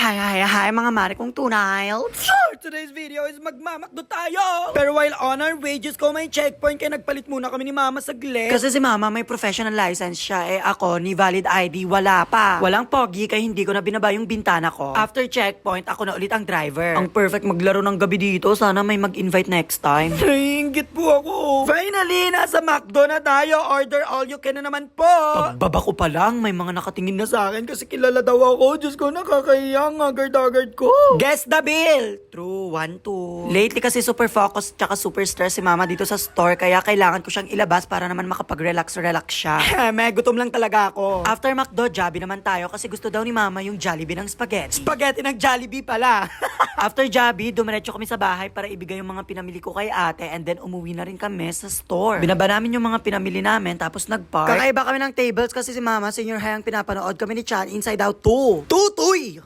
Hi, mga mare kong tunay. Sure, today's video is magmamakdo tayo. Pero while on our way, Diyos ko may checkpoint kaya nagpalit muna kami ni Mama saglit. Kasi si mama may professional license siya, ako ni valid ID wala pa. Walang pogi kaya hindi ko na binaba yung bintana ko. After checkpoint, ako na ulit ang driver. Ang perfect maglaro ng gabi dito, sana may mag-invite next time. Naiingit po ako. Finally, nasa McDo na tayo. Order all you can na naman po. Pagbaba ko pa lang, may mga nakatingin na sa akin Kasi kilala daw ako. Diyos ko, nakakahiya ang agad-agad ko. Guess the bill! True, 1, 2. Lately kasi super focused tsaka super stress si mama dito sa store kaya kailangan ko siyang ilabas para naman makapag-relax siya. May gutom lang talaga ako. After McDo, Jollibee naman tayo kasi gusto daw ni mama yung Jollibee ng spaghetti. Spaghetti ng Jollibee pala. After Jollibee, dumiretso kami sa bahay para ibigay yung mga pinamili ko kay ate and then umuwi na rin kami sa store. Binaba namin yung mga pinamili namin tapos nag-park. Kakaiba kami ng tables kasi si mama senior high ang pinapanood kami ni Chan Inside Out 2. Tutoy!